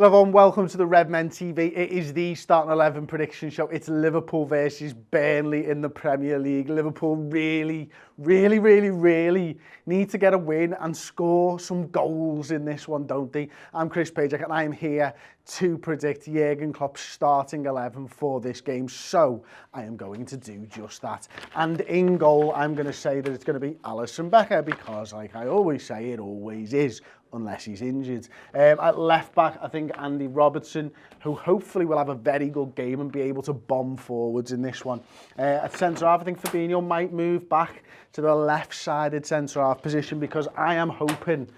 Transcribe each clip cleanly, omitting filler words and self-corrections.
Hello everyone, welcome to the Redmen TV. It is the starting 11 prediction show. It's Liverpool versus Burnley in the Premier League. Liverpool really need to get a win and score some goals in this one, don't they? I'm Chris Pajak and I'm here to predict Jurgen Klopp's starting 11 for this game. So I am going to do just that. And in goal, I'm going to say that it's going to be Alisson Becker because, like I always say, it always is, unless he's injured. At left back, I think Andy Robertson, who hopefully will have a very good game and be able to bomb forwards in this one. At centre-half, I think Fabinho might move back to the left-sided centre-half position because I am hoping,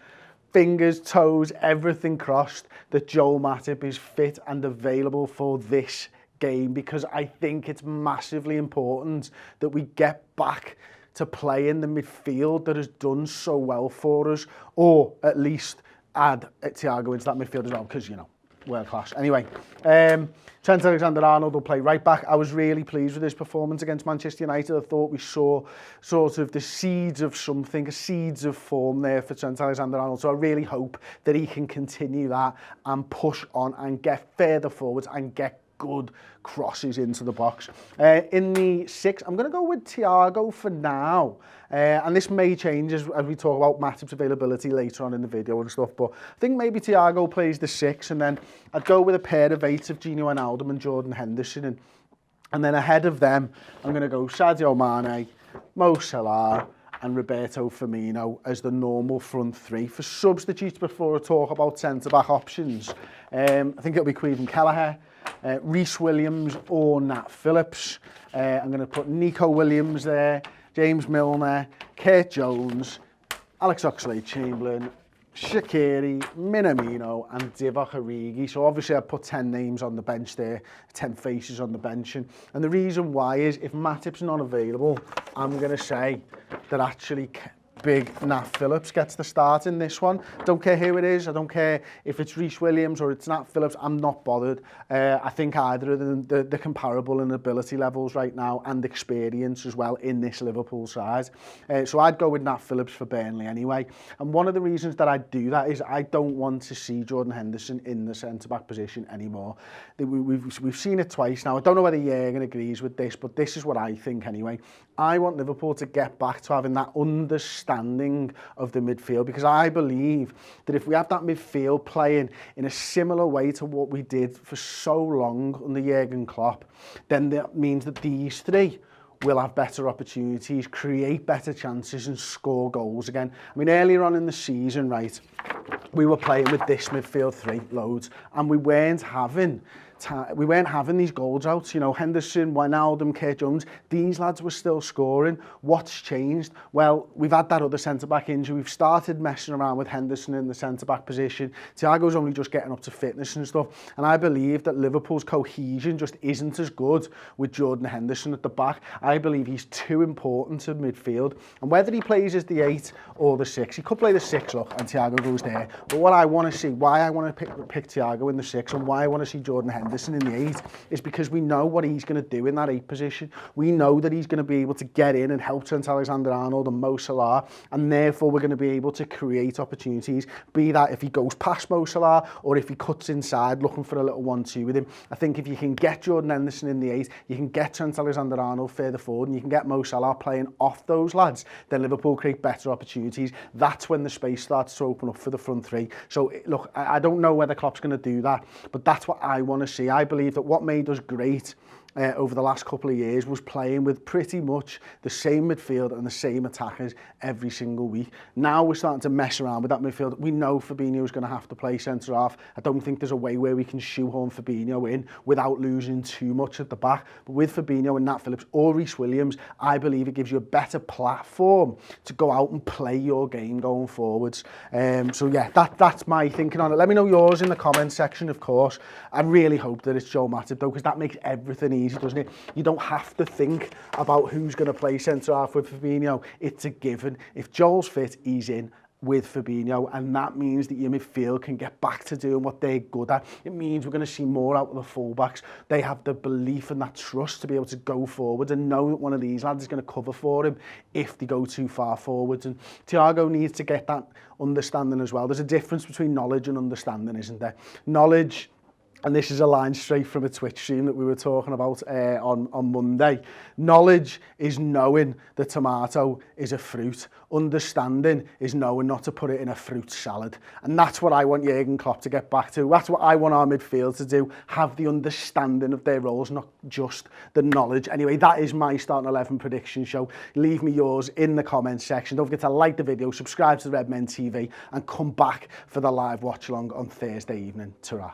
fingers, toes, everything crossed, that Joel Matip is fit and available for this game because I think it's massively important that we get back to play in the midfield that has done so well for us, or at least add Thiago into that midfield as well, because, you know, world class. Anyway, Trent Alexander-Arnold will play right back. I was really pleased with his performance against Manchester United. I thought we saw sort of the seeds of something, seeds of form there for Trent Alexander-Arnold. So I really hope that he can continue that and push on and get further forwards and get good crosses into the box. In the six, I'm going to go with Thiago for now. And this may change as we talk about Matip's availability later on in the video and stuff. But I think maybe Thiago plays the six, and then I'd go with a pair of eights of Gino Wijnaldum and Jordan Henderson. And then ahead of them, I'm going to go Sadio Mane, Mo Salah, and Roberto Firmino as the normal front three. For substitutes, before I talk about centre-back options, I think it'll be Caoimhin Kelleher, Reece Williams or Nat Phillips. I'm going to put Nico Williams there, James Milner, Kurt Jones, Alex Oxlade-Chamberlain, Shaqiri, Minamino and Divock Origi. So obviously I put 10 names on the bench there, 10 faces on the bench. And the reason why is if Matip's not available, I'm going to say that actually big Nat Phillips gets the start in this one. Don't care who it is. I don't care if it's Reece Williams or it's Nat Phillips. I'm not bothered. I think either of them, they're comparable in ability levels right now and experience as well in this Liverpool side. So I'd go with Nat Phillips for Burnley anyway. And one of the reasons that I do that is I don't want to see Jordan Henderson in the centre-back position anymore. We've seen it twice now. I don't know whether Jurgen agrees with this, but this is what I think anyway. I want Liverpool to get back to having that understanding of the midfield, because I believe that if we have that midfield playing in a similar way to what we did for so long under Jurgen Klopp, then that means that these three will have better opportunities, create better chances and score goals again. I mean, earlier on in the season, right, we were playing with this midfield three loads and we weren't having these goals out. You know, Henderson, Wijnaldum, Kurt Jones, these lads were still scoring. What's changed? Well, we've had that other centre-back injury. We've started messing around with Henderson in the centre-back position. Thiago's only just getting up to fitness and stuff. And I believe that Liverpool's cohesion just isn't as good with Jordan Henderson at the back. I believe he's too important to midfield. And whether he plays as the 8 or the 6, he could play the 6, look, and Thiago goes there. But what I want to see, why I want to pick Thiago in the 6 and why I want to see Jordan Henderson in the 8 is because we know what he's going to do in that 8 position. We know that he's going to be able to get in and help Trent Alexander-Arnold and Mo Salah, and therefore we're going to be able to create opportunities, be that if he goes past Mo Salah or if he cuts inside looking for a little 1-2 with him. I think if you can get Jordan Henderson in the 8, you can get Trent Alexander-Arnold further forward and you can get Mo Salah playing off those lads, then Liverpool create better opportunities. That's when the space starts to open up for the front three. So look, I don't know whether Klopp's going to do that, but that's what I want to see. I believe that what made us great over the last couple of years was playing with pretty much the same midfield and the same attackers every single week. Now we're starting to mess around with that midfield. We know Fabinho is going to have to play centre-half. I don't think there's a way where we can shoehorn Fabinho in without losing too much at the back. But with Fabinho and Nat Phillips or Reece Williams, I believe it gives you a better platform to go out and play your game going forwards. So yeah, that's my thinking on it. Let me know yours in the comments section, of course. I really hope that it's Joel Matip though, because that makes everything easy, doesn't it? You don't have to think about who's going to play centre-half with Fabinho. It's a given. If Joel's fit, he's in. with Fabinho, and that means that your midfield can get back to doing what they're good at. It means we're going to see more out of the fullbacks. They have the belief and that trust to be able to go forward and know that one of these lads is going to cover for him if they go too far forwards. And Thiago needs to get that understanding as well. There's a difference between knowledge and understanding, isn't there? Knowledge, and this is a line straight from a Twitch stream that we were talking about on Monday. Knowledge is knowing the tomato is a fruit. Understanding is knowing not to put it in a fruit salad. And that's what I want Jurgen Klopp to get back to. That's what I want our midfield to do. Have the understanding of their roles, not just the knowledge. Anyway, that is my starting 11 prediction show. Leave me yours in the comments section. Don't forget to like the video, subscribe to the Redmen TV, and come back for the live watch along on Thursday evening. Ta-ra.